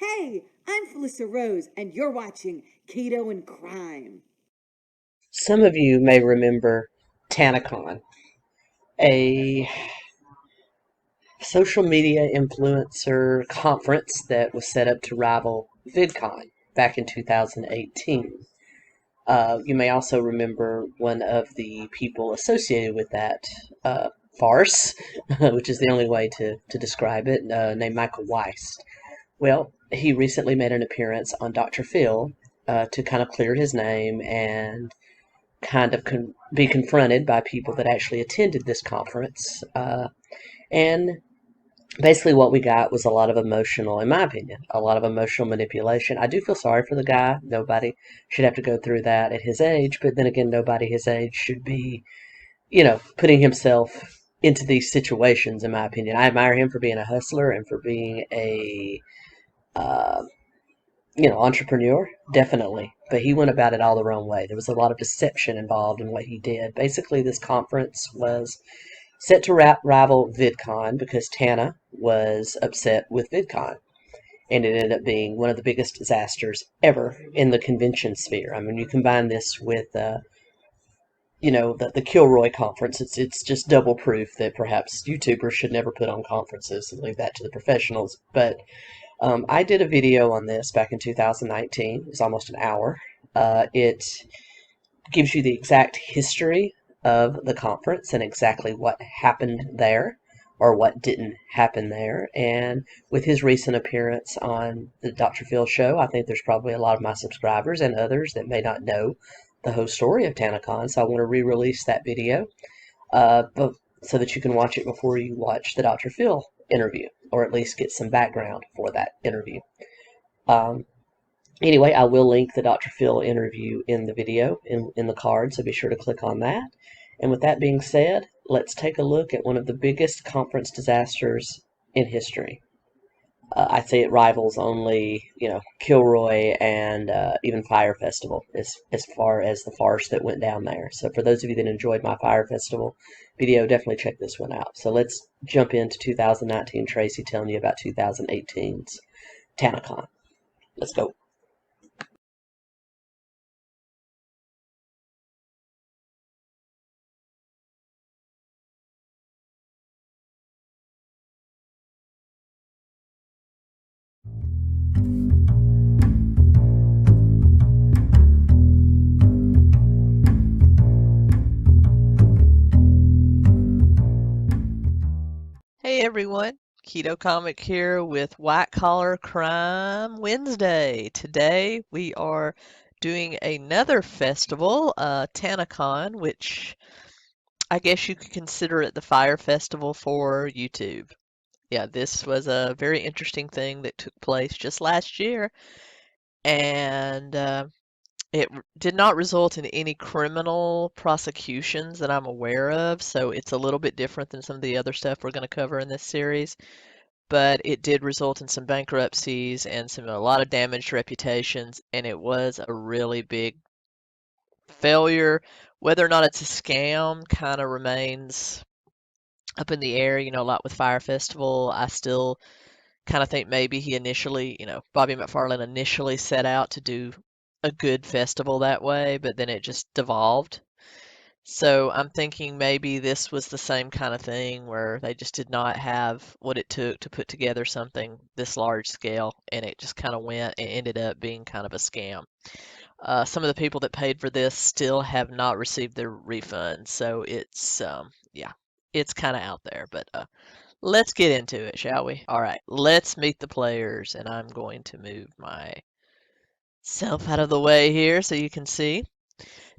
Hey, I'm Felissa Rose, and you're watching Keto and Crime. Some of you may remember 𝗙𝗃on, a social media influencer conference that was set up to rival VidCon back in 2018. You may also remember one of the people associated with that farce, which is the only way to describe it, named Michael Weist. Well, he recently made an appearance on Dr. Phil to kind of clear his name and kind of be confronted by people that actually attended this conference. And basically what we got was a lot of emotional, in my opinion, a lot of emotional manipulation. I do feel sorry for the guy. Nobody should have to go through that at his age, but then again, nobody his age should be, putting himself into these situations, in my opinion. I admire him for being a hustler and for being a uh, entrepreneur, definitely. But he went about it all the wrong way. There was a lot of deception involved in what he did. Basically, this conference was set to rival VidCon because Tana was upset with VidCon. And it ended up being one of the biggest disasters ever in the convention sphere. I mean, you combine this with, the 𝗘𝗏𝗁 conference. It's just double proof that perhaps YouTubers should never put on conferences and leave that to the professionals. But I did a video on this back in 2019. It was almost an hour. It gives you the exact history of the conference and exactly what happened there or what didn't happen there. And with his recent appearance on the Dr. Phil show, I think there's probably a lot of my subscribers and others that may not know the whole story of 𝗙𝗃on. So I want to re-release that video so that you can watch it before you watch the Dr. Phil interview, or at least get some background for that interview. Anyway, I will link the Dr. Phil interview in the video, in the card, so be sure to click on that. And with that being said, let's take a look at one of the biggest conference disasters in history. I'd say it rivals only, 𝗘𝗏𝗁 and even Fyre Festival as far as the farce that went down there. So for those of you that enjoyed my Fyre Festival video, definitely check this one out. So let's jump into 2019 Tracy telling you about 2018's 𝗙𝗃on. Let's go. Hey everyone, Keto Comic here with White Collar Crime Wednesday. Today we are doing another festival, 𝗙𝗃on, which I guess you could consider it the Fyre Festival for YouTube. Yeah, this was a very interesting thing that took place just last year, and it did not result in any criminal prosecutions that I'm aware of, so it's a little bit different than some of the other stuff we're going to cover in this series. But it did result in some bankruptcies and a lot of damaged reputations, and it was a really big failure. Whether or not it's a scam kind of remains up in the air, a lot with Fyre Festival. I still kind of think maybe he initially, Bobby McFarlane initially set out to do a good festival that way, but then it just devolved. So I'm thinking maybe this was the same kind of thing where they just did not have what it took to put together something this large scale, and it just kind of went and ended up being kind of a scam. Some of the people that paid for this still have not received their refunds, so yeah, it's kind of out there. But let's get into it, shall we? All right, let's meet the players, and I'm going to move myself out of the way here so you can see.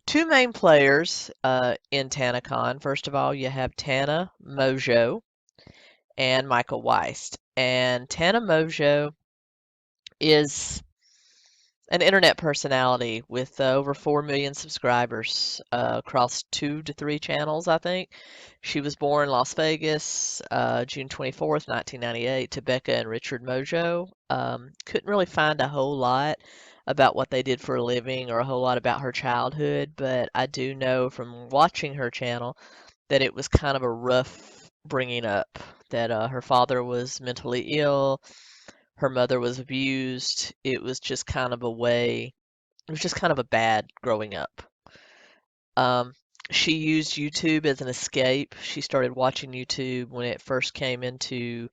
Two main players in 𝗙𝗃on. First of all, you have 𝗙𝗃 and Michael Weist. And 𝗙𝗃 is an internet personality with over 4 million subscribers across 2 to 3 channels, I think. She was born in Las Vegas, June 24th, 1998, to Becca and Richard Mojo. Couldn't really find a whole lot about what they did for a living or a whole lot about her childhood, but I do know from watching her channel that it was kind of a rough bringing up, that her father was mentally ill, Her mother was abused. It was just kind of a way, it was just kind of a bad growing up. She used YouTube as an escape. She started watching YouTube when it first came into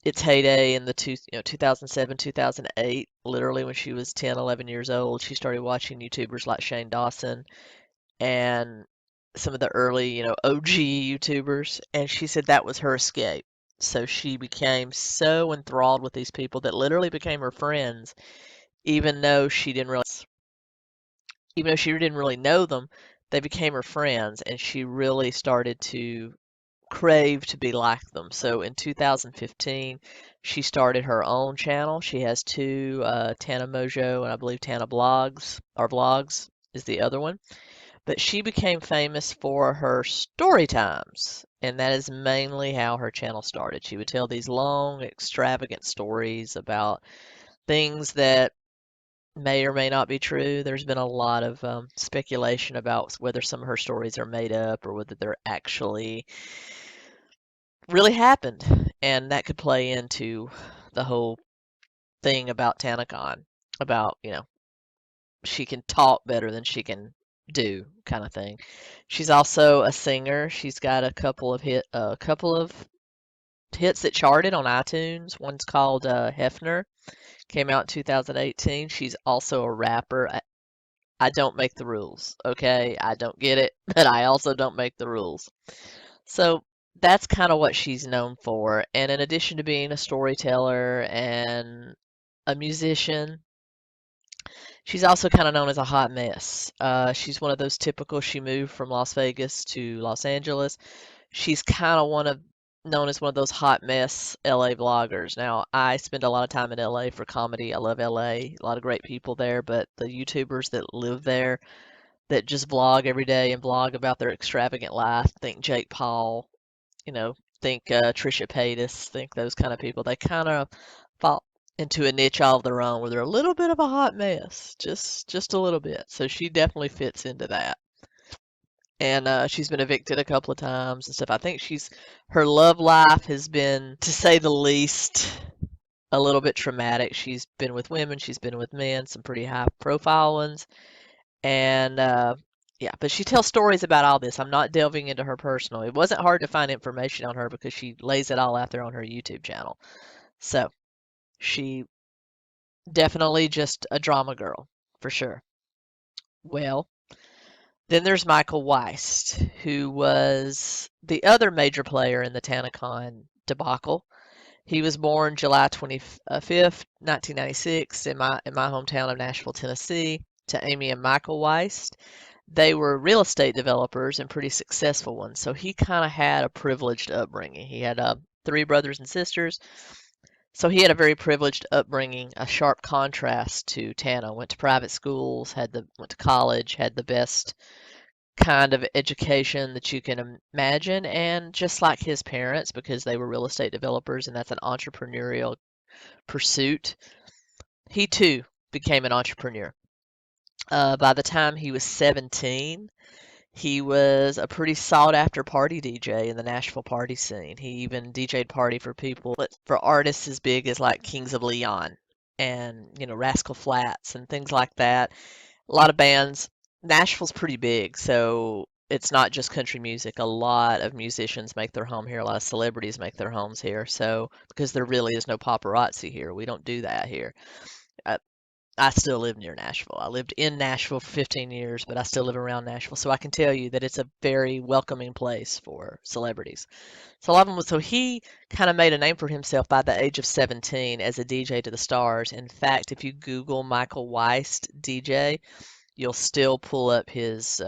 its heyday in the 2007, 2008. Literally when she was 10, 11 years old, she started watching YouTubers like Shane Dawson and some of the early, OG YouTubers, and she said that was her escape. So she became so enthralled with these people that literally became her friends, even though she didn't really, even though she didn't really know them, they became her friends, and she really started to crave to be like them. So in 2015, she started her own channel. She has two, Tana Mojo and I believe Tana Blogs, or Vlogs is the other one. But she became famous for her story times, and that is mainly how her channel started. She would tell these long, extravagant stories about things that may or may not be true. There's been a lot of speculation about whether some of her stories are made up or whether they're actually really happened, and that could play into the whole thing about TanaCon, about, she can talk better than she can do kind of thing. She's also a singer. She's got a couple of hits that charted on iTunes. One's called Hefner, came out in 2018. She's also a rapper. I don't make the rules, okay? I don't get it, but I also don't make the rules. So that's kind of what she's known for. And in addition to being a storyteller and a musician, she's also kind of known as a hot mess. She's one of those typical, she moved from Las Vegas to Los Angeles. She's kind of known as one of those hot mess LA vloggers. Now, I spend a lot of time in LA for comedy. I love LA, a lot of great people there, but the YouTubers that live there that just vlog every day and vlog about their extravagant life, think Jake Paul, think 𝗓̱ Paytas, think those kind of people. They kind of fall into a niche all of their own where they're a little bit of a hot mess, just a little bit. So she definitely fits into that. And she's been evicted a couple of times and stuff. I think her love life has been, to say the least, a little bit traumatic. She's been with women, she's been with men, some pretty high profile ones. And yeah, but she tells stories about all this. I'm not delving into her personal. It wasn't hard to find information on her because she lays it all out there on her YouTube channel. So she definitely just a drama girl, for sure. Well, then there's Michael Weist, who was the other major player in the TanaCon debacle. He was born July 25th, 1996, in my hometown of Nashville, Tennessee, to Amy and Michael Weist. They were real estate developers and pretty successful ones. So he kind of had a privileged upbringing. He had 3 brothers and sisters. So he had a very privileged upbringing, a sharp contrast to Tana. Went to private schools, went to college, had the best kind of education that you can imagine, and just like his parents, because they were real estate developers and that's an entrepreneurial pursuit, he too became an entrepreneur. By the time he was 17, he was a pretty sought after party DJ in the Nashville party scene. He even DJ'd party for people, for artists as big as like Kings of Leon and, Rascal Flatts and things like that. A lot of bands. Nashville's pretty big, so it's not just country music. A lot of musicians make their home here. A lot of celebrities make their homes here. So, because there really is no paparazzi here, we don't do that here. I still live near Nashville. I lived in Nashville for 15 years, but I still live around Nashville. So I can tell you that it's a very welcoming place for celebrities. So a lot of them, so he kind of made a name for himself by the age of 17 as a DJ to the stars. In fact, if you Google Michael Weist DJ, you'll still pull up his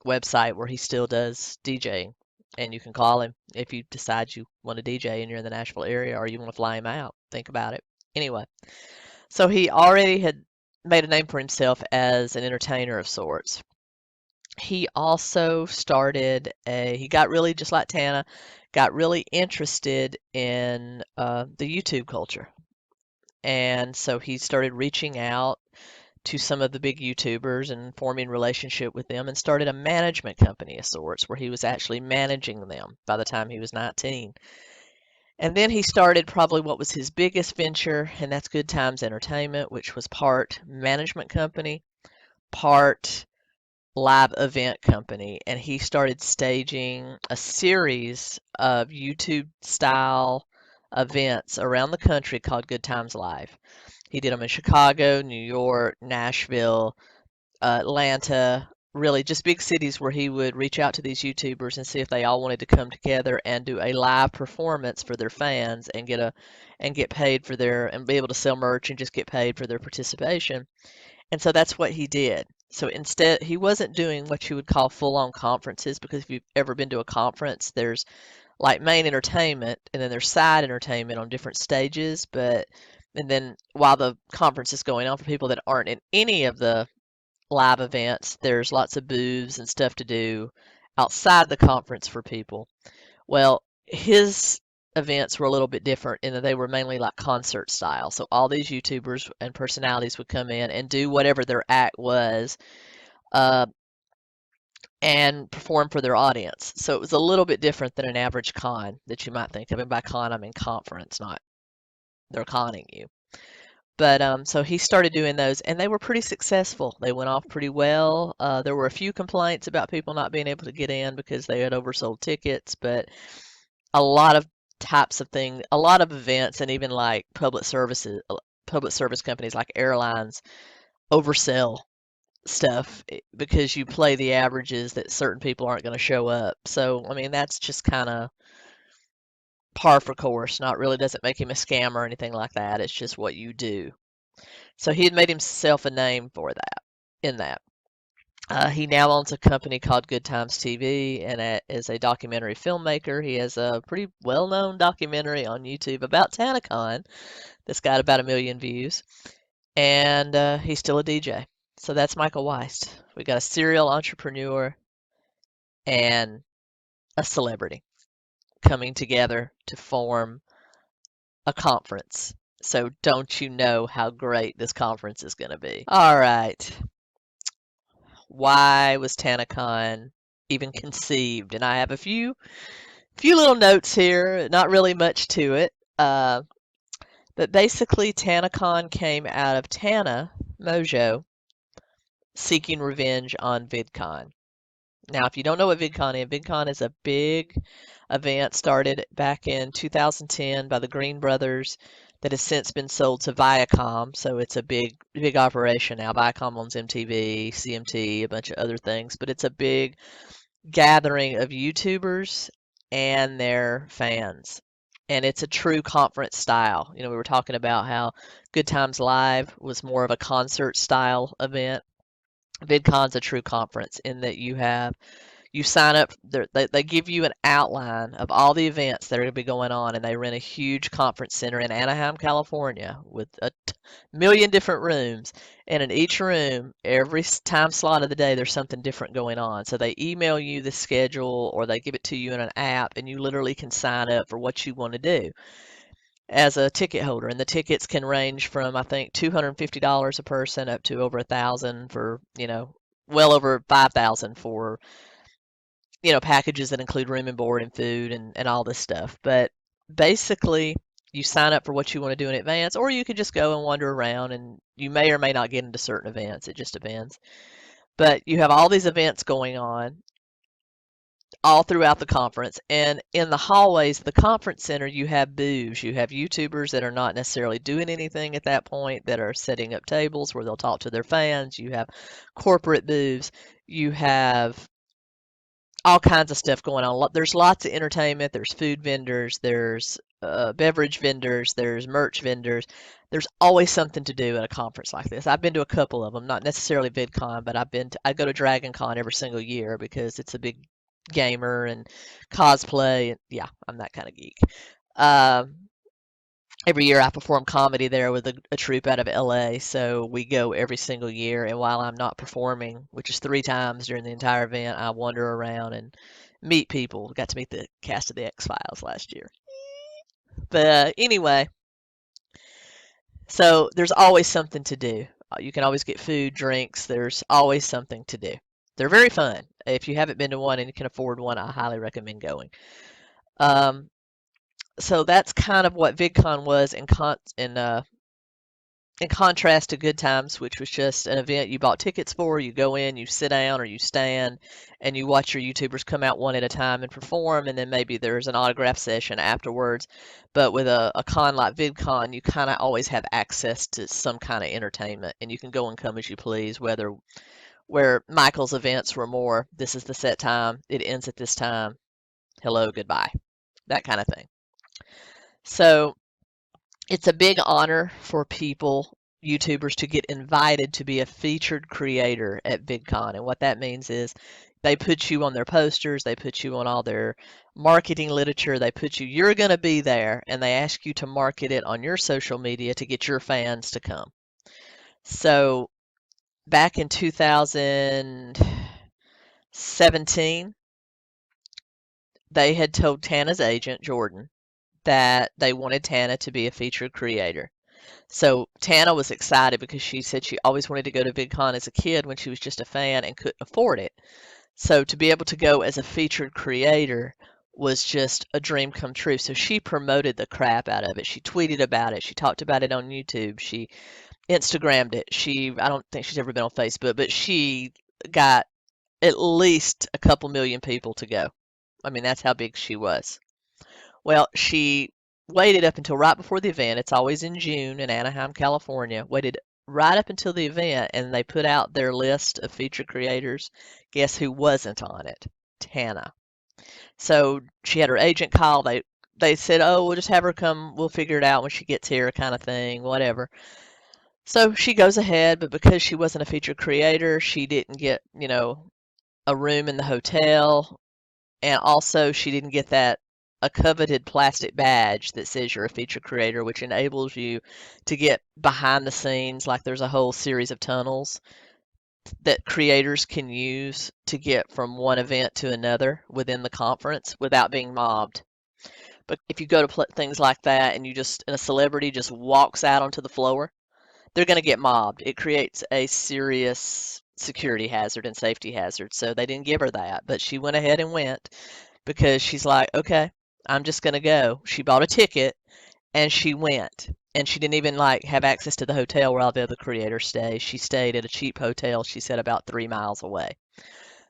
website where he still does DJing. And you can call him if you decide you want to DJ and you're in the Nashville area or you want to fly him out. Think about it. Anyway, so he already had made a name for himself as an entertainer of sorts. He also he got really, just like Tana, got really interested in the YouTube culture. And so he started reaching out to some of the big YouTubers and forming relationship with them and started a management company of sorts where he was actually managing them by the time he was 19. And then he started probably what was his biggest venture, and that's Good Times Entertainment, which was part management company, part live event company. And he started staging a series of YouTube style events around the country called Good Times Live. He did them in Chicago, New York, Nashville, Atlanta, really just big cities where he would reach out to these YouTubers and see if they all wanted to come together and do a live performance for their fans and get paid for their and be able to sell merch and just get paid for their participation. And so that's what he did. So instead, he wasn't doing what you would call full-on conferences, because if you've ever been to a conference, there's like main entertainment and then there's side entertainment on different stages. And then while the conference is going on, for people that aren't in any of the live events, there's lots of booths and stuff to do outside the conference for people. Well, his events were a little bit different in that they were mainly like concert style. So all these YouTubers and personalities would come in and do whatever their act was, uh, and perform for their audience. So it was a little bit different than an average con that you might think of. And by con, I mean conference, not they're conning you. But so he started doing those, and they were pretty successful. They went off pretty well. There were a few complaints about people not being able to get in because they had oversold tickets, but a lot of types of things, a lot of events, and even like public service companies like airlines oversell stuff because you play the averages that certain people aren't going to show up. So, I mean, that's just kind of par for course. Not really doesn't make him a scammer or anything like that. It's just what you do. So he had made himself a name for that in that. He now owns a company called Good Times TV, and is a documentary filmmaker. He has a pretty well-known documentary on YouTube about TanaCon that's got about 1 million views, and he's still a DJ. So that's Michael 𝗏. We got a serial entrepreneur and a celebrity coming together to form a conference. So don't you know how great this conference is going to be? All right. Why was TanaCon even conceived? And I have a few little notes here, not really much to it. But basically TanaCon came out of Tana Mojo seeking revenge on VidCon. Now, if you don't know what VidCon is a big event started back in 2010 by the Green brothers that has since been sold to Viacom. So it's a big operation now. Viacom owns MTV, CMT, a bunch of other things, but it's a big gathering of YouTubers and their fans. And it's a true conference style. You know, we were talking about how Good Times Live was more of a concert style event. VidCon's a true conference in that you sign up, they give you an outline of all the events that are going to be going on, and they rent a huge conference center in Anaheim, California, with a million different rooms. And in each room, every time slot of the day, there's something different going on. So they email you the schedule, or they give it to you in an app, and you literally can sign up for what you want to do as a ticket holder. And the tickets can range from, I think, $250 a person up to over $1,000 for, well over $5,000 for packages that include room and board and food and all this stuff. But basically, you sign up for what you want to do in advance, or you could just go and wander around, and you may or may not get into certain events. It just depends. But you have all these events going on all throughout the conference. And in the hallways of the conference center, you have booths. You have YouTubers that are not necessarily doing anything at that point that are setting up tables where they'll talk to their fans. You have corporate booths. You have all kinds of stuff going on. There's lots of entertainment. There's food vendors. There's beverage vendors. There's merch vendors. There's always something to do at a conference like this. I've been to a couple of them, not necessarily VidCon, but I go to DragonCon every single year because it's a big gamer and cosplay. And yeah, I'm that kind of geek. Every year I perform comedy there with a troupe out of LA, so we go every single year. And while I'm not performing, which is 3 times during the entire event, I wander around and meet people. Got to meet the cast of the X-Files last year. But anyway, so there's always something to do. You can always get food, drinks. There's always something to do. They're very fun. If you haven't been to one and you can afford one, I highly recommend going. So that's kind of what VidCon was in contrast to Good Times, which was just an event you bought tickets for. You go in, you sit down or you stand, and you watch your YouTubers come out one at a time and perform, and then maybe there's an autograph session afterwards. But with a con like VidCon, you kind of always have access to some kind of entertainment, and you can go and come as you please, where Michael's events were more, this is the set time, it ends at this time, hello, goodbye, that kind of thing. So it's a big honor for people, YouTubers, to get invited to be a featured creator at VidCon. And what that means is they put you on their posters, they put you on all their marketing literature, you're going to be there, and they ask you to market it on your social media to get your fans to come. So back in 2017, they had told Tana's agent, Jordan, that they wanted Tana to be a featured creator. So Tana was excited because she said she always wanted to go to VidCon as a kid when she was just a fan and couldn't afford it. So to be able to go as a featured creator was just a dream come true. So she promoted the crap out of it. She tweeted about it. She talked about it on YouTube. She Instagrammed it. I don't think she's ever been on Facebook, but she got at least a couple million people to go. I mean, that's how big she was. Well, she waited up until right before the event. It's always in June in Anaheim, California. Waited right up until the event, and they put out their list of featured creators. Guess who wasn't on it? Tana. So she had her agent call. They said, "Oh, we'll just have her come. We'll figure it out when she gets here," kind of thing, whatever. So she goes ahead, but because she wasn't a featured creator, she didn't get, a room in the hotel, and also she didn't get a coveted plastic badge that says you're a featured creator, which enables you to get behind the scenes. Like there's a whole series of tunnels that creators can use to get from one event to another within the conference without being mobbed. But if you go to things like that and a celebrity just walks out onto the floor, they're going to get mobbed. It creates a serious security hazard and safety hazard. So they didn't give her that, but she went ahead and went because she's like, okay, I'm just going to go. She bought a ticket and she went. And she didn't even have access to the hotel where all the other creators stay. She stayed at a cheap hotel, she said, about 3 miles away.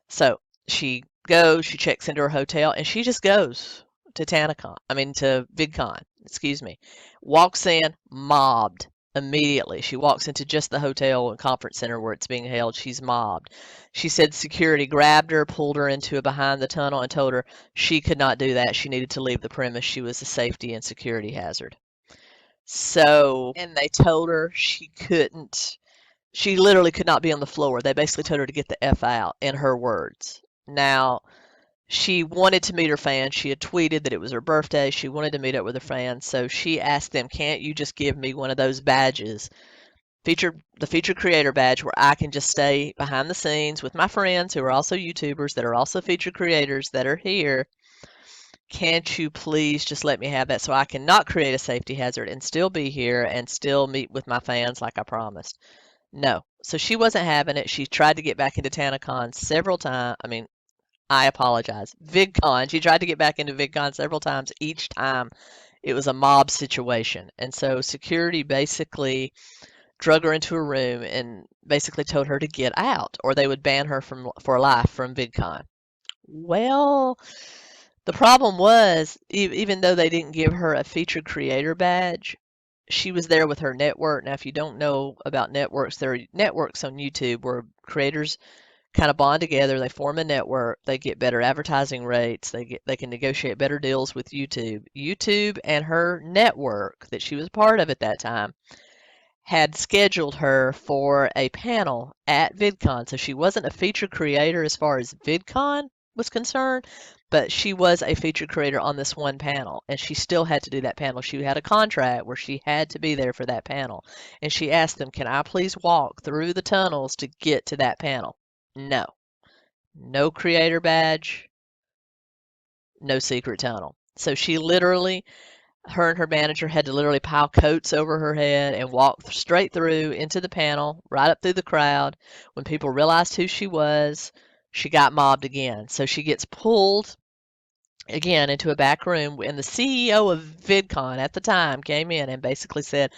So she goes, she checks into her hotel, and she just goes to VidCon, excuse me. Walks in, mobbed immediately. She walks into just the hotel and conference center where it's being held. She's mobbed. She said security grabbed her, pulled her into behind the tunnel, and told her she could not do that. She needed to leave the premise. She was a safety and security hazard. So, and they told her she couldn't. She literally could not be on the floor. They basically told her to get the F out, in her words. Now, she wanted to meet her fans. She had tweeted that it was her birthday. She wanted to meet up with her fans. So she asked them, can't you just give me one of those badges, the featured creator badge, where I can just stay behind the scenes with my friends who are also YouTubers that are also featured creators that are here. Can't you please just let me have that so I can not create a safety hazard and still be here and still meet with my fans like I promised? No. So she wasn't having it. She tried to get back into TanaCon several times. I apologize. VidCon. She tried to get back into VidCon several times. Each time it was a mob situation. And so security basically drug her into a room and basically told her to get out or they would ban her for life from VidCon. Well, the problem was, even though they didn't give her a featured creator badge, she was there with her network. Now, if you don't know about networks, there are networks on YouTube where creators kind of bond together. They form a network. They get better advertising rates. They can negotiate better deals with YouTube. YouTube and her network that she was part of at that time had scheduled her for a panel at VidCon. So she wasn't a featured creator as far as VidCon was concerned, but she was a featured creator on this one panel, and she still had to do that panel. She had a contract where she had to be there for that panel, and she asked them, can I please walk through the tunnels to get to that panel? No. No creator badge, no secret tunnel. So she literally, her and her manager had to literally pile coats over her head and walk straight through into the panel, right up through the crowd. When people realized who she was, she got mobbed again. So she gets pulled again into a back room, and the CEO of VidCon at the time came in and basically said,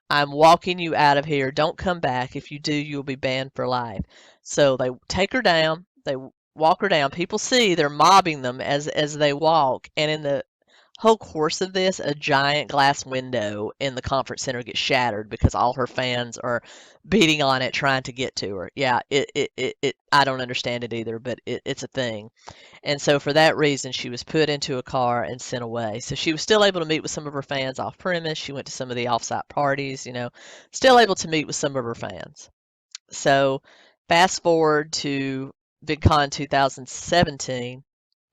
I'm walking you out of here. Don't come back. If you do, you'll be banned for life. So they take her down. They walk her down. People see they're mobbing them as they walk. And in the whole course of this, a giant glass window in the conference center gets shattered because all her fans are beating on it trying to get to her. Yeah, I don't understand it either, but it's a thing. And so for that reason, she was put into a car and sent away. So she was still able to meet with some of her fans off premise. She went to some of the offsite parties, still able to meet with some of her fans. So fast forward to VidCon 2017,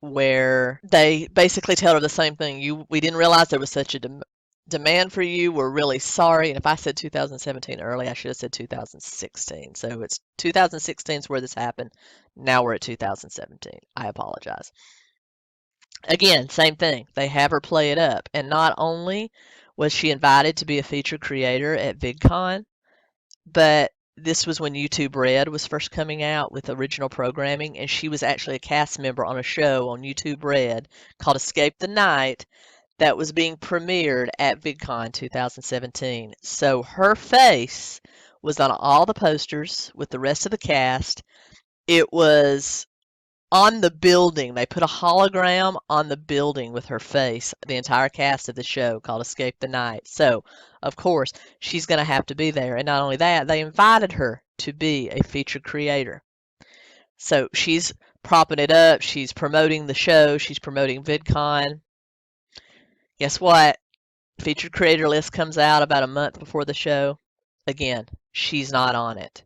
where they basically tell her the same thing. We didn't realize there was such a demand for you. We're really sorry. And if I said 2017 early, I should have said 2016. So it's 2016 is where this happened. Now we're at 2017. I apologize. Again, same thing. They have her play it up. And not only was she invited to be a featured creator at VidCon, but this was when YouTube Red was first coming out with original programming, and she was actually a cast member on a show on YouTube Red called 𝗙𝗿𝗄𝗏 that was being premiered at VidCon 2017. So her face was on all the posters with the rest of the cast. It was on the building. They put a hologram on the building with her face, the entire cast of the show called 𝗙𝗿𝗄𝗏. So, of course, she's going to have to be there. And not only that, they invited her to be a featured creator. So she's propping it up. She's promoting the show. She's promoting VidCon. Guess what? Featured creator list comes out about a month before the show. Again, she's not on it.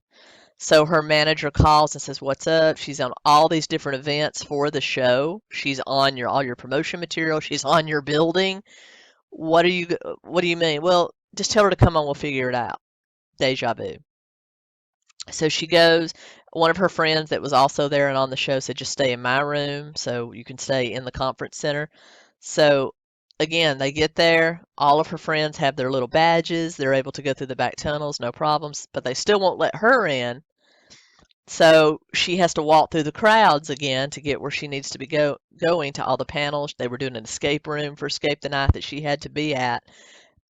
So her manager calls and says, "What's up?" She's on all these different events for the show. She's on all your promotion material. She's on your building. What do you mean? Well, just tell her to come on. We'll figure it out. Deja vu. So she goes. One of her friends that was also there and on the show said, "Just stay in my room so you can stay in the conference center." So again, they get there. All of her friends have their little badges. They're able to go through the back tunnels, no problems, but they still won't let her in. So she has to walk through the crowds again to get where she needs to be going to all the panels. They were doing an escape room for 𝗙𝗿𝗄𝗏 that she had to be at.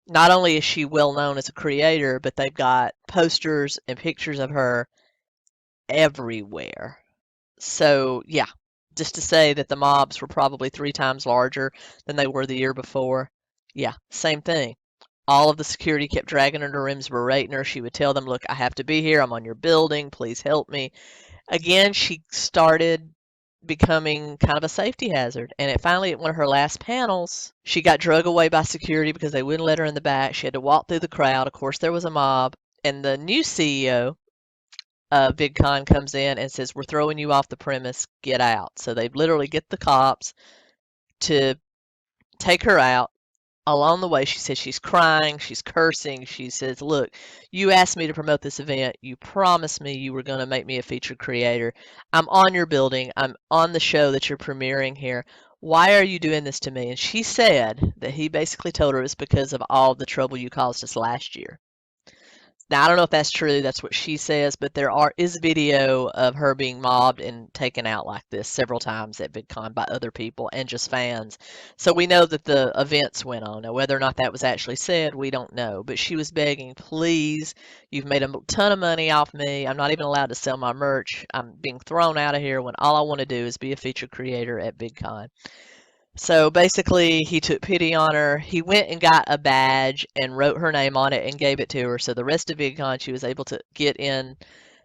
Not only is she well known as a creator, but they've got posters and pictures of her everywhere. So yeah, just to say that the mobs were probably 3 times larger than they were the year before. Yeah, same thing. All of the security kept dragging her to rooms, berating her. She would tell them, "Look, I have to be here. I'm on your building. Please help me." Again, she started becoming kind of a safety hazard. And finally, at one of her last panels, she got drug away by security because they wouldn't let her in the back. She had to walk through the crowd. Of course, there was a mob. And the new CEO of VidCon comes in and says, "We're throwing you off the premise. Get out." So they literally get the cops to take her out. Along the way, she says she's crying, she's cursing. She says, "Look, you asked me to promote this event. You promised me you were going to make me a featured creator. I'm on your building. I'm on the show that you're premiering here. Why are you doing this to me?" And she said that he basically told her it's because of all the trouble you caused us last year. Now, I don't know if that's true. That's what she says, but there is video of her being mobbed and taken out like this several times at VidCon by other people and just fans. So we know that the events went on. Now, whether or not that was actually said, we don't know. But she was begging, "Please, you've made a ton of money off me. I'm not even allowed to sell my merch. I'm being thrown out of here when all I want to do is be a featured creator at VidCon." So basically, he took pity on her. He went and got a badge and wrote her name on it and gave it to her. So the rest of VidCon, she was able to get in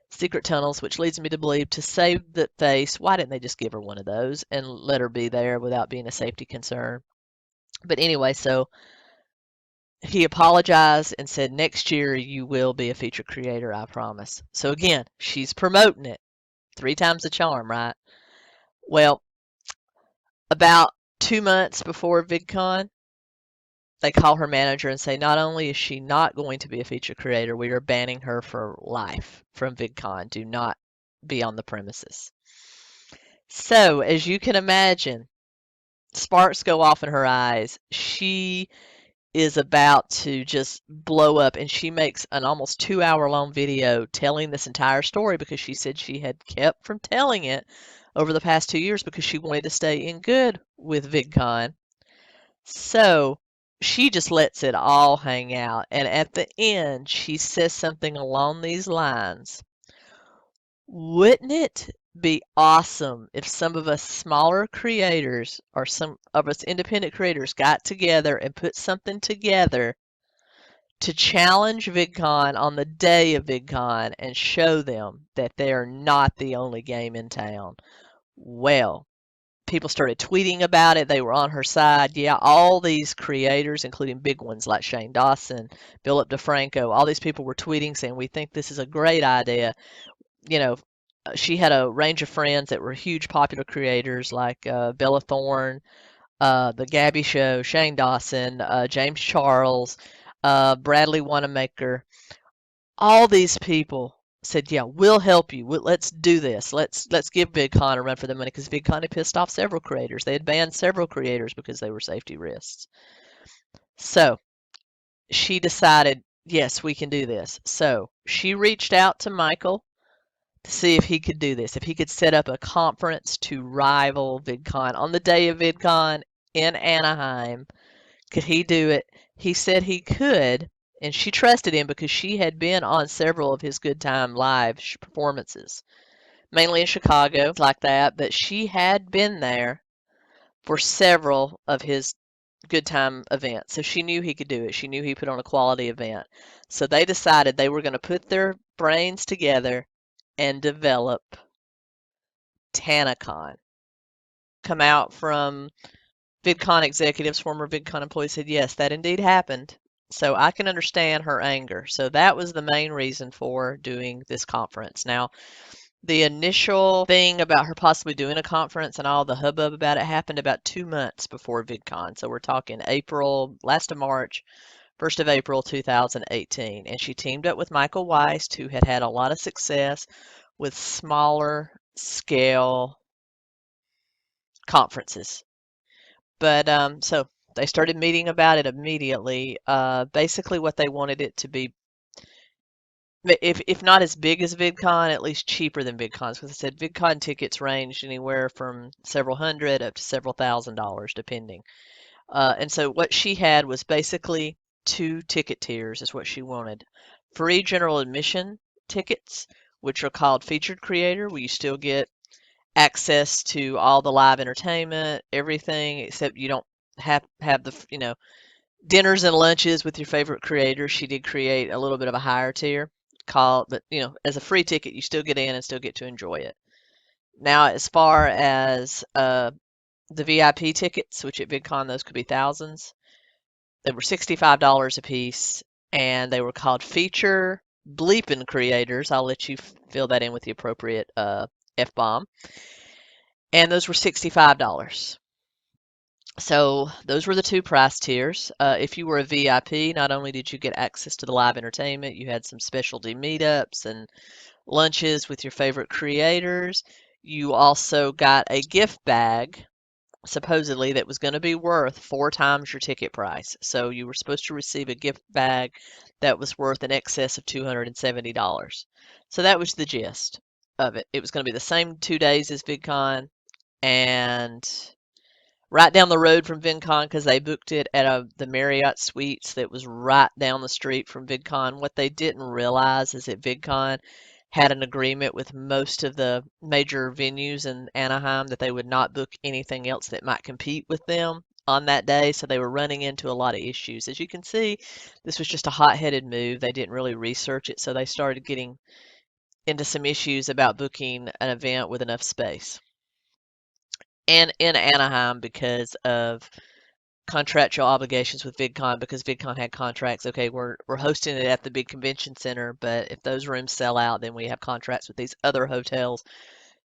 secret tunnels, which leads me to believe to save the face. Why didn't they just give her one of those and let her be there without being a safety concern? But anyway, so he apologized and said, "Next year you will be a featured creator, I promise." So again, she's promoting it. 3 times the charm, right? Well, about 2 months before VidCon, they call her manager and say, not only is she not going to be a feature creator, we are banning her for life from VidCon. Do not be on the premises. So, as you can imagine, sparks go off in her eyes. She is about to just blow up, and she makes an almost 2-hour long video telling this entire story because she said she had kept from telling it over the past 2 years because she wanted to stay in good with VidCon. So she just lets it all hang out. And at the end, she says something along these lines. Wouldn't it be awesome if some of us smaller creators or some of us independent creators got together and put something together to challenge VidCon on the day of VidCon and show them that they're not the only game in town? Well, people started tweeting about it. They were on her side. Yeah, all these creators, including big ones like Shane Dawson, Philip DeFranco, all these people were tweeting saying, we think this is a great idea. You know, she had a range of friends that were huge popular creators like Bella Thorne, The Gabby Show, Shane Dawson, James Charles, Bradley Wanamaker. All these people said, yeah, we'll help you. Let's do this. Let's give VidCon a run for the money, because VidCon had pissed off several creators. They had banned several creators because they were safety risks. So she decided, yes, we can do this. So she reached out to Michael to see if he could do this, if he could set up a conference to rival VidCon on the day of VidCon in Anaheim. Could he do it? He said he could, and she trusted him because she had been on several of his Good Time Live performances, mainly in Chicago, like that, but she had been there for several of his Good Time events, so she knew he could do it. She knew he put on a quality event. So they decided they were going to put their brains together and develop Tanacon. Come out from VidCon executives, former VidCon employees said, yes, that indeed happened. So I can understand her anger. So that was the main reason for doing this conference. Now, the initial thing about her possibly doing a conference and all the hubbub about it happened about 2 months before VidCon. So we're talking April, last of March, 1st of April 2018. And she teamed up with Michael Weist, who had had a lot of success with smaller scale conferences. But so they started meeting about it immediately. Basically, what they wanted it to be, if not as big as VidCon, at least cheaper than VidCon's. Because I said VidCon tickets ranged anywhere from several hundred up to several $1,000s, depending. And so what she had was basically 2 ticket tiers, is what she wanted. Free general admission tickets, which are called featured creator, where you still get access to all the live entertainment, everything, except you don't have the dinners and lunches with your favorite creators. She did create a little bit of a higher tier called, but as a free ticket, you still get in and still get to enjoy it. Now, as far as the VIP tickets, which at VidCon those could be thousands, they were $65 a piece, and they were called feature bleeping creators. I'll let you fill that in with the appropriate F-bomb. And those were $65. So those were the 2 price tiers. If you were a VIP, not only did you get access to the live entertainment, you had some specialty meetups and lunches with your favorite creators. You also got a gift bag, supposedly, that was going to be worth 4 times your ticket price. So you were supposed to receive a gift bag that was worth in excess of $270. So that was the gist of it. It was going to be the same 2 days as VidCon, and right down the road from VidCon, because they booked it at the Marriott Suites that was right down the street from VidCon. What they didn't realize is that VidCon had an agreement with most of the major venues in Anaheim that they would not book anything else that might compete with them on that day, so they were running into a lot of issues. As you can see, this was just a hot-headed move. They didn't really research it, so they started getting into some issues about booking an event with enough space. And in Anaheim, because of contractual obligations with VidCon, because VidCon had contracts. Okay, we're hosting it at the big convention center, but if those rooms sell out, then we have contracts with these other hotels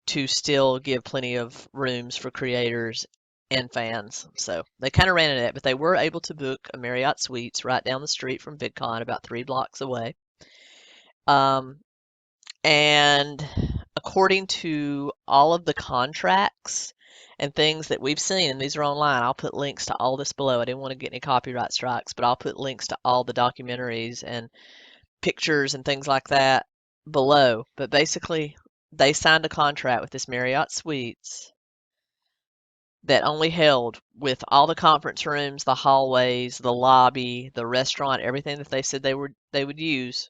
to still give plenty of rooms for creators and fans. So they kind of ran into that, but they were able to book a Marriott Suites right down the street from VidCon, about 3 blocks away. And according to all of the contracts and things that we've seen, and these are online, I'll put links to all this below. I didn't want to get any copyright strikes, but I'll put links to all the documentaries and pictures and things like that below. But basically, they signed a contract with this Marriott Suites that only held, with all the conference rooms, the hallways, the lobby, the restaurant, everything that they said they would use,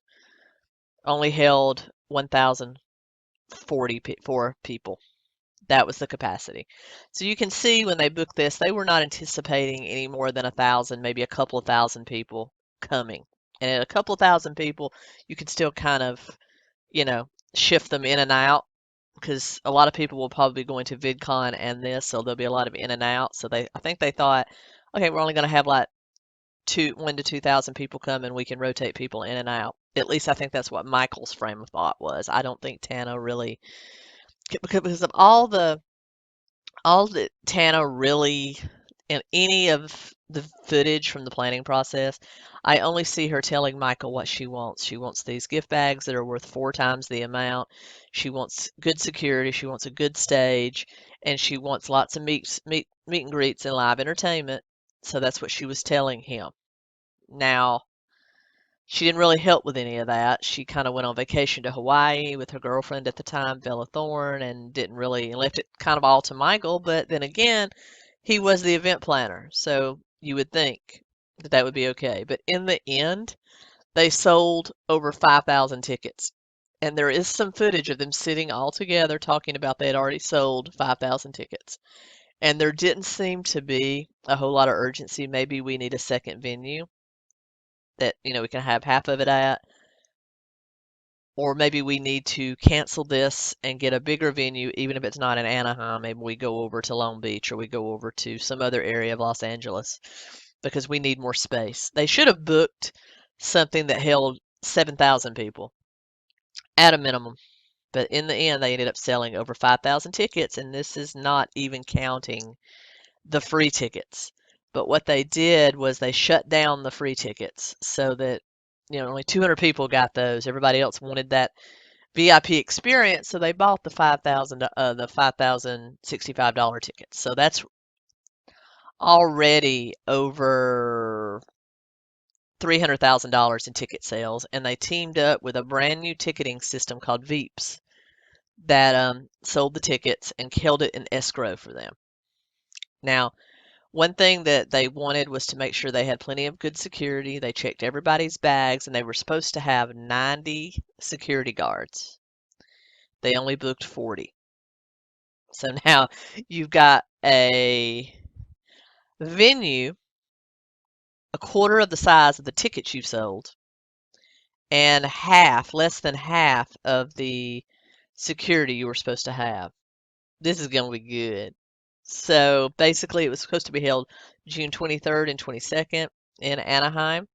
only held 1,044 people. That was the capacity. So you can see when they booked this, they were not anticipating any more than 1,000, maybe a couple of thousand people coming. And at a couple of thousand people, you can still kind of, shift them in and out, because a lot of people will probably be going to VidCon and this, so there'll be a lot of in and out. So I think they thought, okay, we're only going to have like 1 to 2,000 people come, and we can rotate people in and out. At least I think that's what Michael's frame of thought was. I don't think Tana really, because of all that Tana really, in any of the footage from the planning process, I only see her telling Michael what she wants. She wants these gift bags that are worth 4 times the amount. She wants good security. She wants a good stage, and she wants lots of meet and greets and live entertainment. So that's what she was telling him. Now, she didn't really help with any of that. She kind of went on vacation to Hawaii with her girlfriend at the time, Bella Thorne, and didn't really, and left it kind of all to Michael. But then again, he was the event planner, so you would think that that would be okay. But in the end, they sold over 5,000 tickets. And there is some footage of them sitting all together talking about they had already sold 5,000 tickets. And there didn't seem to be a whole lot of urgency. Maybe we need a second venue that, we can have half of it at. Or maybe we need to cancel this and get a bigger venue, even if it's not in Anaheim. Maybe we go over to Long Beach, or we go over to some other area of Los Angeles, because we need more space. They should have booked something that held 7,000 people at a minimum. But in the end, they ended up selling over 5,000 tickets, and this is not even counting the free tickets. But what they did was they shut down the free tickets so that, only 200 people got those. Everybody else wanted that VIP experience, so they bought the $5,065 tickets. So that's already over $300,000 in ticket sales, and they teamed up with a brand new ticketing system called 𝗵𝗄s that sold the tickets and held it in escrow for them. Now, one thing that they wanted was to make sure they had plenty of good security. They checked everybody's bags, and they were supposed to have 90 security guards. They only booked 40. So now you've got a venue a quarter of the size of the tickets you sold, and less than half of the security you were supposed to have. This is going to be good. So basically, it was supposed to be held June 23rd and 22nd in Anaheim.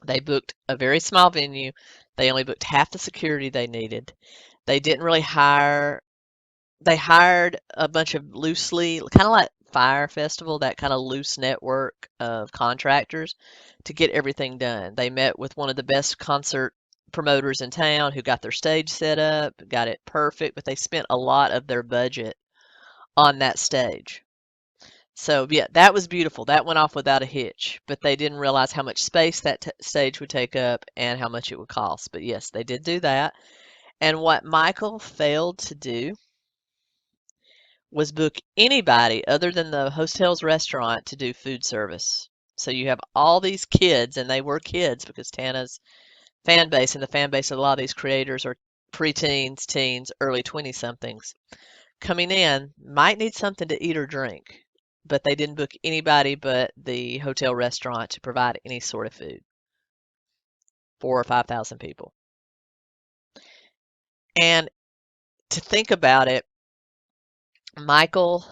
They booked a very small venue. They only booked half the security they needed. They didn't really they hired a bunch of loosely, kind of like Fyre Festival, that kind of loose network of contractors to get everything done. They met with one of the best concert promoters in town who got their stage set up, got it perfect, but they spent a lot of their budget on that stage. So yeah, that was beautiful. That went off without a hitch, but they didn't realize how much space that stage would take up and how much it would cost. But yes, they did do that. And what Michael failed to do was book anybody other than the hotel's restaurant to do food service. So you have all these kids, and they were kids because Tana's fan base and the fan base of a lot of these creators are preteens, teens, early 20-somethings coming in, might need something to eat or drink, but they didn't book anybody but the hotel restaurant to provide any sort of food. 4 or 5,000 people. And to think about it, Michael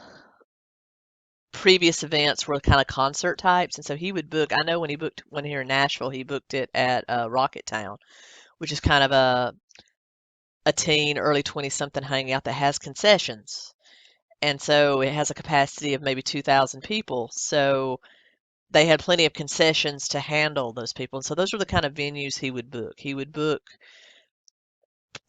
previous events were kind of concert types, and so he would book. I know when he booked one here in Nashville, he booked it at Rocket Town, which is kind of a teen, early 20-something hangout that has concessions, and so it has a capacity of maybe 2,000 people. So they had plenty of concessions to handle those people, and so those were the kind of venues he would book. He would book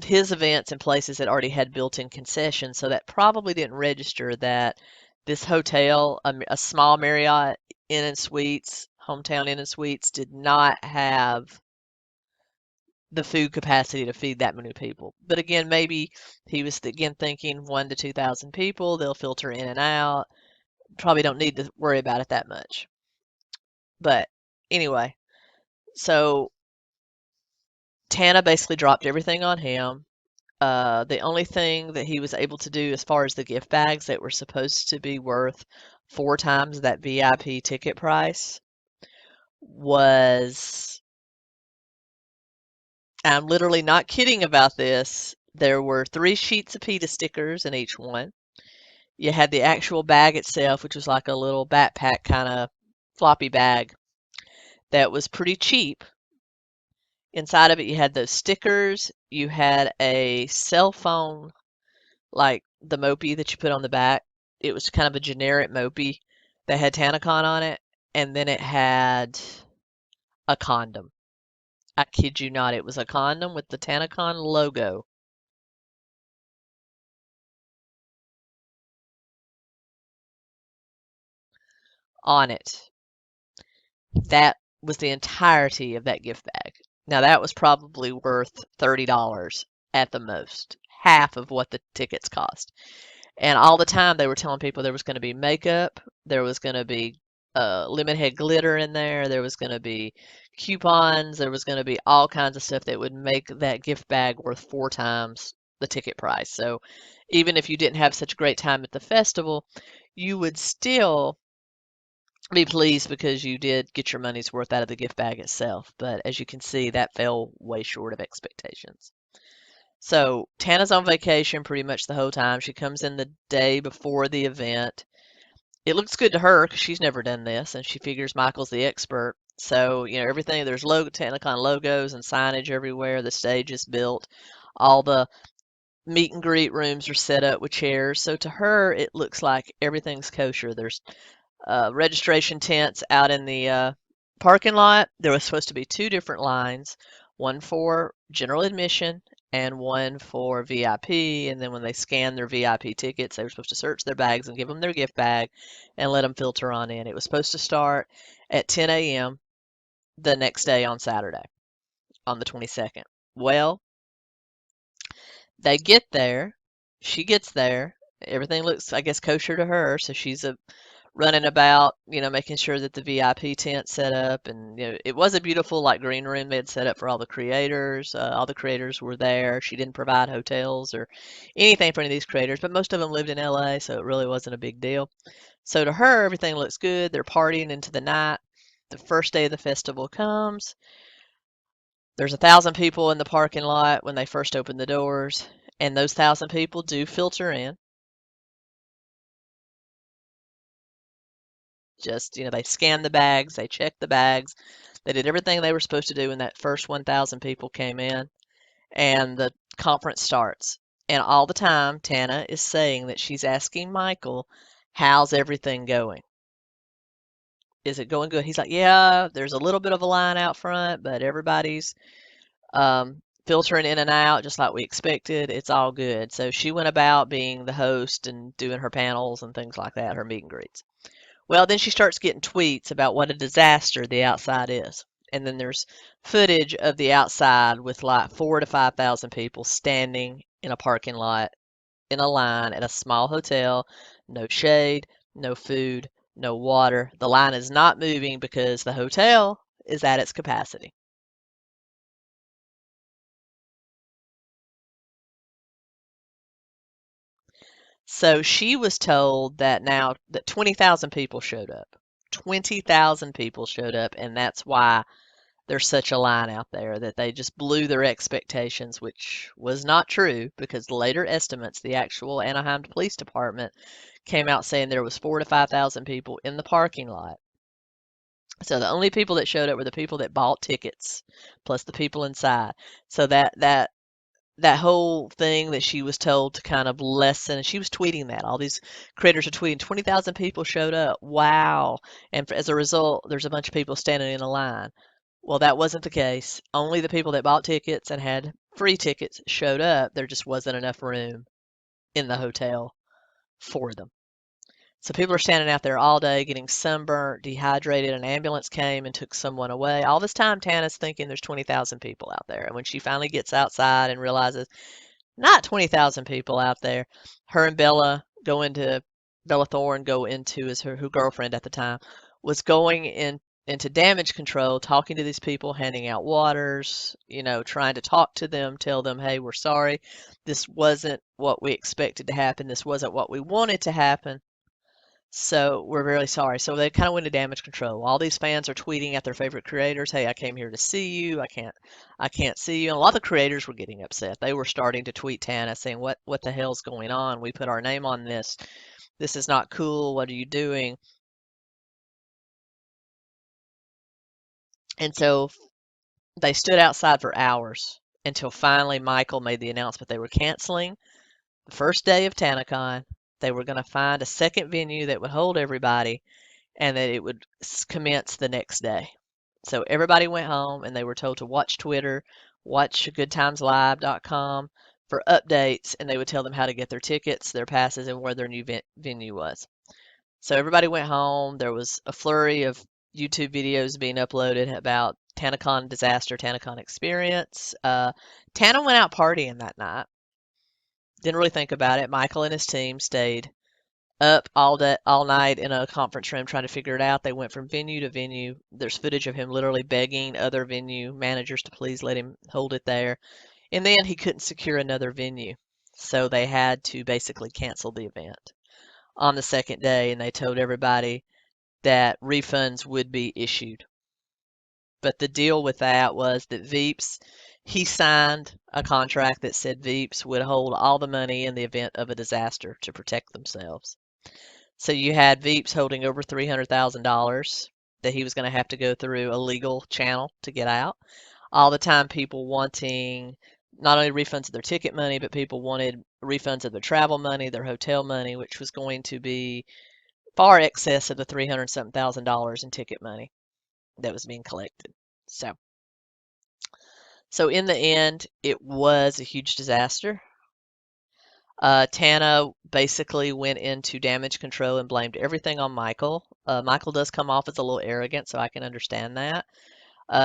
his events in places that already had built-in concessions, so that probably didn't register that this hotel, a small Marriott Inn and Suites, hometown Inn and Suites, did not have the food capacity to feed that many people. But again, maybe he was again thinking 1 to 2,000 people, they'll filter in and out. Probably don't need to worry about it that much. But anyway, so Tana basically dropped everything on him. The only thing that he was able to do as far as the gift bags that were supposed to be worth 4 times that VIP ticket price was, I'm literally not kidding about this, there were 3 sheets of pita stickers in each one. You had the actual bag itself, which was like a little backpack kind of floppy bag that was pretty cheap. Inside of it, you had those stickers. You had a cell phone, like the Mopey that you put on the back. It was kind of a generic Mopey that had Tanacon on it. And then it had a condom. I kid you not, it was a condom with the Tanacon logo on it. That was the entirety of that gift bag. Now, that was probably worth $30 at the most, half of what the tickets cost. And all the time they were telling people there was going to be makeup, there was going to be lemon head glitter in there was going to be coupons, there was going to be all kinds of stuff that would make that gift bag worth 4 times the ticket price. So even if you didn't have such a great time at the festival, you would still be pleased because you did get your money's worth out of the gift bag itself. But as you can see, that fell way short of expectations. So Tana's on vacation pretty much the whole time. She comes in the day before the event. It looks good to her because she's never done this, and she figures Michael's the expert. So, everything, there's Tanacon logos and signage everywhere. The stage is built. All the meet and greet rooms are set up with chairs. So to her, it looks like everything's kosher. There's registration tents out in the parking lot. There was supposed to be 2 different lines, one for general admission and one for VIP. And then when they scanned their VIP tickets, they were supposed to search their bags and give them their gift bag and let them filter on in. It was supposed to start at 10 a.m. the next day on Saturday, on the 22nd. Well, they get there. She gets there. Everything looks, I guess, kosher to her. So she's running about, making sure that the VIP tent's set up. And, it was a beautiful, like, green room they had set up for all the creators. All the creators were there. She didn't provide hotels or anything for any of these creators, but most of them lived in LA, so it really wasn't a big deal. So to her, everything looks good. They're partying into the night. The first day of the festival comes. There's 1,000 people in the parking lot when they first open the doors, and those 1,000 people do filter in. Just, they scanned the bags, they checked the bags, they did everything they were supposed to do when that first 1,000 people came in, and the conference starts. And all the time, Tana is saying that she's asking Michael, how's everything going? Is it going good? He's like, yeah, there's a little bit of a line out front, but everybody's filtering in and out just like we expected. It's all good. So she went about being the host and doing her panels and things like that, her meet and greets. Well, then she starts getting tweets about what a disaster the outside is. And then there's footage of the outside with like 4,000 to 5,000 people standing in a parking lot in a line at a small hotel. No shade, no food, no water. The line is not moving because the hotel is at its capacity. So she was told that now that 20,000 people showed up. 20,000 people showed up, and that's why there's such a line out there, that they just blew their expectations, which was not true because later estimates, the actual Anaheim Police Department came out saying there was 4,000 to 5,000 people in the parking lot. So the only people that showed up were the people that bought tickets, plus the people inside. So that whole thing that she was told to kind of lessen, and she was tweeting that. All these creators are tweeting, 20,000 people showed up. Wow. And as a result, there's a bunch of people standing in a line. Well, that wasn't the case. Only the people that bought tickets and had free tickets showed up. There just wasn't enough room in the hotel for them. So people are standing out there all day getting sunburnt, dehydrated. An ambulance came and took someone away. All this time, Tana's thinking there's 20,000 people out there. And when she finally gets outside and realizes not 20,000 people out there, her and Bella Thorne go into, as her girlfriend at the time, was going into damage control, talking to these people, handing out waters, trying to talk to them, tell them, hey, we're sorry. This wasn't what we expected to happen. This wasn't what we wanted to happen. So we're really sorry. So they kind of went to damage control. All these fans are tweeting at their favorite creators, "Hey, I came here to see you. I can't see you." And a lot of the creators were getting upset. They were starting to tweet Tana saying, "What the hell's going on? We put our name on this. This is not cool. What are you doing?" And so they stood outside for hours until finally Michael made the announcement they were canceling the first day of TanaCon. They were going to find a second venue that would hold everybody, and that it would commence the next day. So everybody went home and they were told to watch Twitter, watch goodtimeslive.com for updates, and they would tell them how to get their tickets, their passes, and where their new venue was. So everybody went home. There was a flurry of YouTube videos being uploaded about TanaCon disaster, TanaCon experience. Tana went out partying that night. Didn't really think about it. Michael and his team stayed up all night in a conference room trying to figure it out. They went from venue to venue. There's footage of him literally begging other venue managers to please let him hold it there. In the end, he couldn't secure another venue, so they had to basically cancel the event on the second day, and they told everybody that refunds would be issued. But the deal with that was that he signed a contract that said 𝗡𝗡 would hold all the money in the event of a disaster to protect themselves. So you had 𝗡𝗡 holding over $300,000 that he was going to have to go through a legal channel to get out. All the time people wanting not only refunds of their ticket money, but people wanted refunds of their travel money, their hotel money, which was going to be far excess of the $300,000 in ticket money that was being collected. So in the end, it was a huge disaster. Tana basically went into damage control and blamed everything on Michael. Michael does come off as a little arrogant, so I can understand that.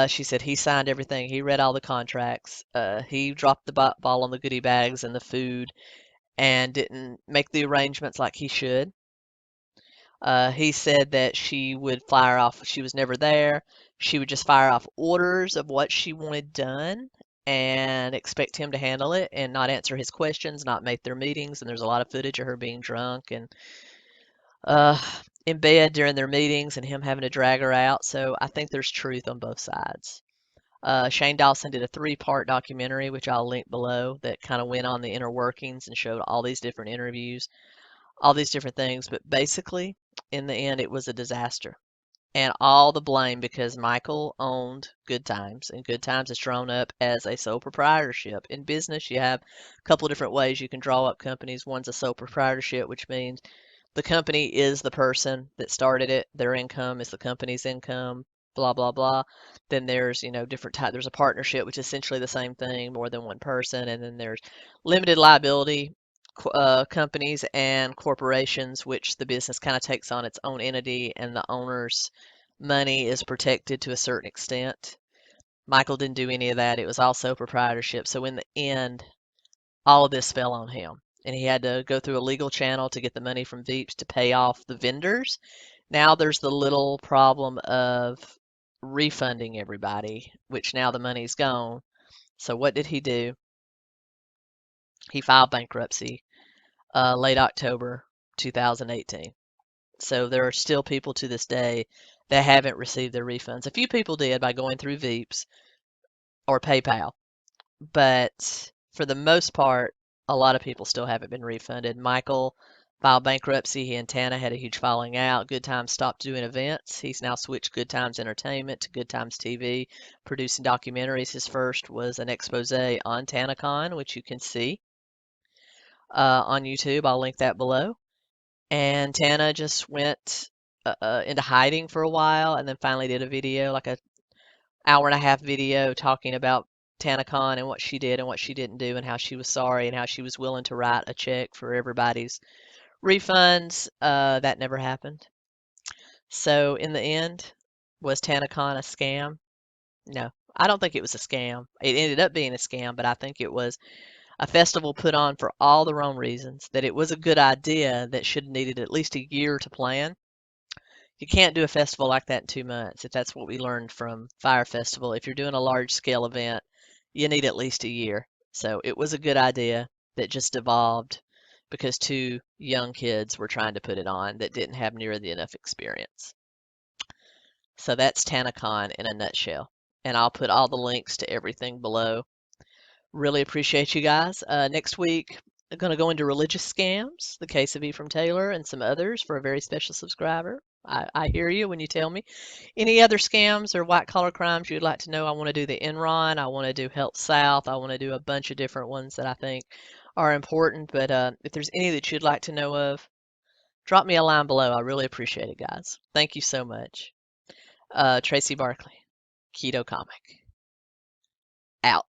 She said he signed everything. He read all the contracts. He dropped the ball on the goodie bags and the food and didn't make the arrangements like he should. He said that she would fire off, she was never there. She would just fire off orders of what she wanted done and expect him to handle it and not answer his questions, not make their meetings. And there's a lot of footage of her being drunk and in bed during their meetings and him having to drag her out. So I think there's truth on both sides. Shane Dawson did a 3-part documentary, which I'll link below, that kind of went on the inner workings and showed all these different interviews, all these different things. But basically, in the end, it was a disaster. And all the blame because Michael owned Good Times, and Good Times is drawn up as a sole proprietorship. In business, you have a couple of different ways you can draw up companies. One's a sole proprietorship, which means the company is the person that started it. Their income is the company's income, blah, blah, blah. Then there's, different types. There's a partnership, which is essentially the same thing, more than one person. And then there's limited liability companies and corporations, which the business kind of takes on its own entity and the owner's money is protected to a certain extent. Michael didn't do any of that. It was also proprietorship. So in the end, all of this fell on him. And he had to go through a legal channel to get the money from 𝗡𝗡s to pay off the vendors. Now there's the little problem of refunding everybody, which now the money's gone. So what did he do? He filed bankruptcy late October 2018. So there are still people to this day that haven't received their refunds. A few people did by going through 𝗡𝗡s or PayPal, but for the most part, a lot of people still haven't been refunded. Michael filed bankruptcy. He and Tana had a huge falling out. Good Times stopped doing events. He's now switched Good Times Entertainment to Good Times TV, producing documentaries. His first was an expose on TanaCon, which you can see on YouTube. I'll link that below. And Tana just went into hiding for a while and then finally did a video, like a hour-and-a-half video talking about TanaCon and what she did and what she didn't do and how she was sorry and how she was willing to write a check for everybody's Refunds, that never happened. So in the end, was TanaCon a scam? No, I don't think it was a scam. It ended up being a scam, but I think it was a festival put on for all the wrong reasons, that it was a good idea that should have needed at least a year to plan. You can't do a festival like that in 2 months. If that's what we learned from Fyre Festival, if you're doing a large scale event, you need at least a year. So it was a good idea that just evolved because two young kids were trying to put it on that didn't have nearly enough experience. So that's TanaCon in a nutshell. And I'll put all the links to everything below. Really appreciate you guys. Next week, I'm going to go into religious scams, the case of Ephraim Taylor and some others for a very special subscriber. I hear you when you tell me. Any other scams or white collar crimes you'd like to know? I want to do the Enron. I want to do Health South. I want to do a bunch of different ones that I think are important. But if there's any that you'd like to know of, drop me a line below. I really appreciate it, guys. Thank you so much. Tracy Barkley, Keto Comic, out.